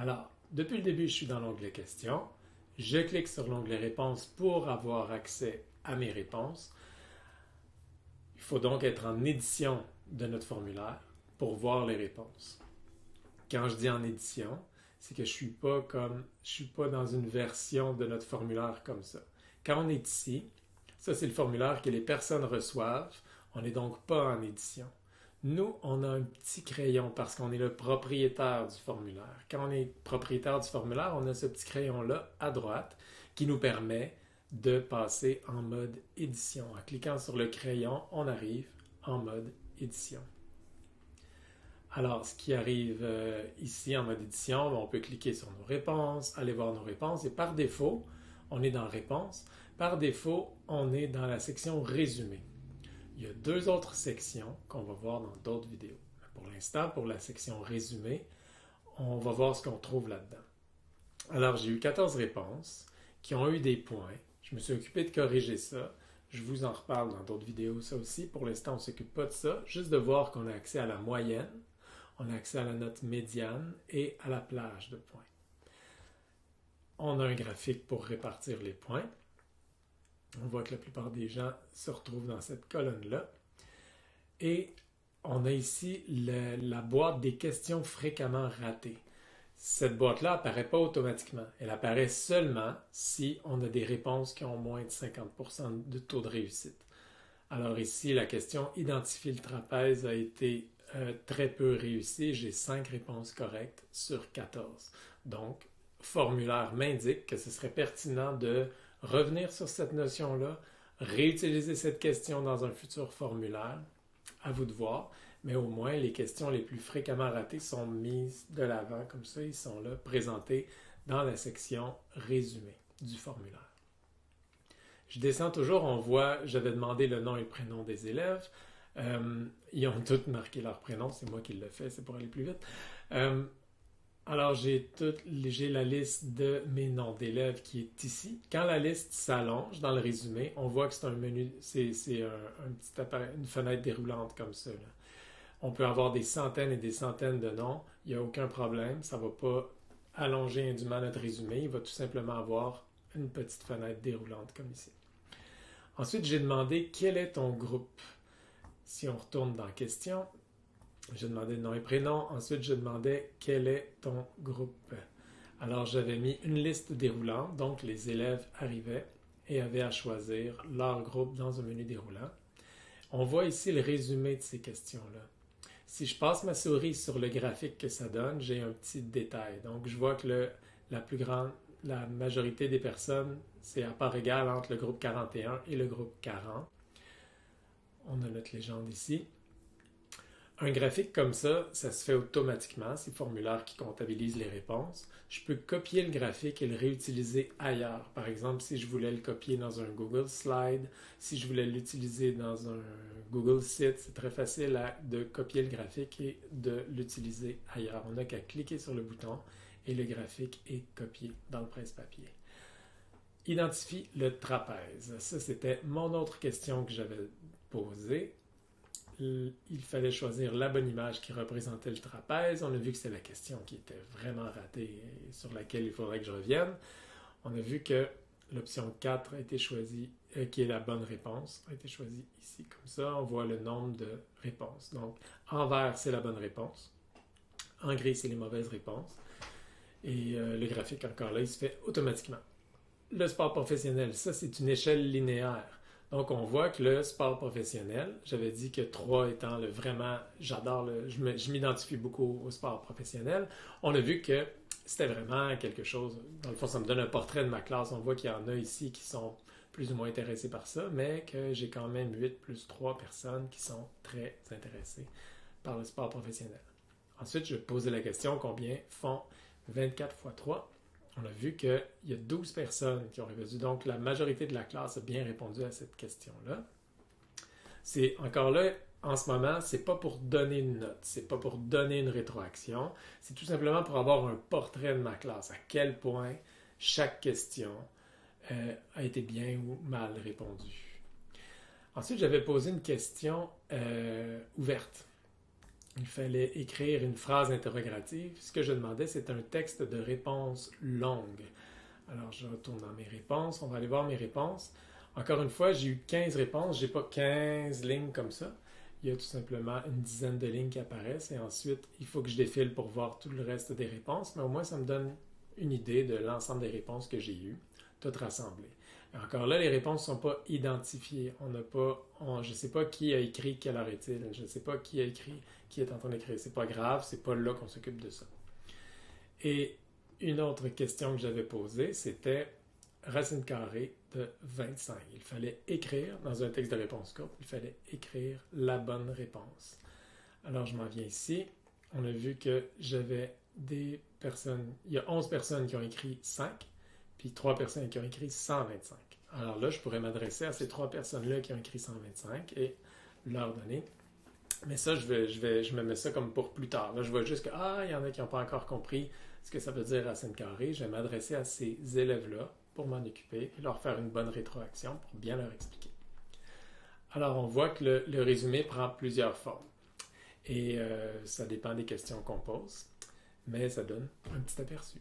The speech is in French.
Alors, depuis le début, je suis dans l'onglet questions. Je clique sur l'onglet réponses pour avoir accès à mes réponses. Il faut donc être en édition de notre formulaire pour voir les réponses. Quand je dis en édition, c'est que je suis pas dans une version de notre formulaire comme ça. Quand on est ici, ça c'est le formulaire que les personnes reçoivent. On n'est donc pas en édition. Nous, on a un petit crayon parce qu'on est le propriétaire du formulaire. Quand on est propriétaire du formulaire, on a ce petit crayon-là à droite qui nous permet de passer en mode édition. En cliquant sur le crayon, on arrive en mode édition. Alors, ce qui arrive ici en mode édition, on peut cliquer sur nos réponses, aller voir nos réponses et par défaut, on est dans réponses. Par défaut, on est dans la section résumé. Il y a deux autres sections qu'on va voir dans d'autres vidéos. Pour l'instant, pour la section résumé, on va voir ce qu'on trouve là-dedans. Alors, j'ai eu 14 réponses qui ont eu des points. Je me suis occupé de corriger ça. Je vous en reparle dans d'autres vidéos, ça aussi. Pour l'instant, on ne s'occupe pas de ça. Juste de voir qu'on a accès à la moyenne, on a accès à la note médiane et à la plage de points. On a un graphique pour répartir les points. On voit que la plupart des gens se retrouvent dans cette colonne-là. Et on a ici la boîte des questions fréquemment ratées. Cette boîte-là n'apparaît pas automatiquement. Elle apparaît seulement si on a des réponses qui ont moins de 50% de taux de réussite. Alors ici, la question identifie le trapèze a été très peu réussie. J'ai 5 réponses correctes sur 14. Donc, formulaire m'indique que ce serait pertinent de revenir sur cette notion-là, réutiliser cette question dans un futur formulaire. À vous de voir, mais au moins les questions les plus fréquemment ratées sont mises de l'avant, comme ça, ils sont là, présentés dans la section résumé du formulaire. Je descends toujours, on voit, j'avais demandé le nom et le prénom des élèves. Ils ont tous marqué leur prénom, c'est moi qui le fais, c'est pour aller plus vite. Alors, j'ai la liste de mes noms d'élèves qui est ici. Quand la liste s'allonge dans le résumé, on voit que c'est un menu, c'est un petit appareil, une fenêtre déroulante comme ça, là. On peut avoir des centaines et des centaines de noms, il n'y a aucun problème, ça ne va pas allonger indûment notre résumé, il va tout simplement avoir une petite fenêtre déroulante comme ici. Ensuite, j'ai demandé quel est ton groupe. Si on retourne dans question, je demandais nom et prénom. Ensuite, je demandais quel est ton groupe. Alors, j'avais mis une liste déroulante. Donc, les élèves arrivaient et avaient à choisir leur groupe dans un menu déroulant. On voit ici le résumé de ces questions-là. Si je passe ma souris sur le graphique que ça donne, j'ai un petit détail. Donc, je vois que la majorité des personnes, c'est à part égale entre le groupe 41 et le groupe 40. On a notre légende ici. Un graphique comme ça se fait automatiquement. C'est le formulaire qui comptabilise les réponses. Je peux copier le graphique et le réutiliser ailleurs. Par exemple, si je voulais le copier dans un Google Slide, si je voulais l'utiliser dans un Google Sheet, c'est très facile de copier le graphique et de l'utiliser ailleurs. On n'a qu'à cliquer sur le bouton et le graphique est copié dans le presse-papier. Identifie le trapèze. Ça, c'était mon autre question que j'avais posée. Il fallait choisir la bonne image qui représentait le trapèze. On a vu que c'était la question qui était vraiment ratée et sur laquelle il faudrait que je revienne. On a vu que l'option 4 a été choisie, qui est la bonne réponse, a été choisie ici. Comme ça, on voit le nombre de réponses. Donc, en vert, c'est la bonne réponse. En gris, c'est les mauvaises réponses. Et le graphique, encore là, il se fait automatiquement. Le sport professionnel, ça, c'est une échelle linéaire. Donc, on voit que le sport professionnel, j'avais dit que 3 étant vraiment, je m'identifie beaucoup au sport professionnel. On a vu que c'était vraiment quelque chose, dans le fond, ça me donne un portrait de ma classe. On voit qu'il y en a ici qui sont plus ou moins intéressés par ça, mais que j'ai quand même 8 plus 3 personnes qui sont très intéressées par le sport professionnel. Ensuite, je posais la question, combien font 24 fois 3? On a vu qu'il y a 12 personnes qui ont répondu. Donc, la majorité de la classe a bien répondu à cette question-là. C'est encore là, en ce moment, c'est pas pour donner une note, c'est pas pour donner une rétroaction, c'est tout simplement pour avoir un portrait de ma classe, à quel point chaque question a été bien ou mal répondue. Ensuite, j'avais posé une question ouverte. il fallait écrire une phrase interrogative. Ce que je demandais, c'est un texte de réponse longue. Alors, je retourne dans mes réponses. On va aller voir mes réponses. Encore une fois, j'ai eu 15 réponses. Je n'ai pas 15 lignes comme ça. Il y a tout simplement une dizaine de lignes qui apparaissent et ensuite, il faut que je défile pour voir tout le reste des réponses. Mais au moins, ça me donne une idée de l'ensemble des réponses que j'ai eues, toutes rassemblées. Et encore là, les réponses ne sont pas identifiées. Je ne sais pas qui a écrit, quelle heure est-il. Je ne sais pas qui a écrit, qui est en train d'écrire. C'est pas grave, c'est pas là qu'on s'occupe de ça. Et une autre question que j'avais posée, c'était racine carrée de 25. Il fallait écrire, dans un texte de réponse courte, il fallait écrire la bonne réponse. Alors, je m'en viens ici. On a vu que j'avais des personnes, il y a 11 personnes qui ont écrit 5, puis 3 personnes qui ont écrit 125. Alors là, je pourrais m'adresser à ces 3 personnes-là qui ont écrit 125 et leur donner. Mais ça, je me mets ça comme pour plus tard. Là, je vois juste que, il y en a qui n'ont pas encore compris ce que ça veut dire racine carrée. Je vais m'adresser à ces élèves-là pour m'en occuper et leur faire une bonne rétroaction pour bien leur expliquer. Alors, on voit que le résumé prend plusieurs formes. Et ça dépend des questions qu'on pose, mais ça donne un petit aperçu.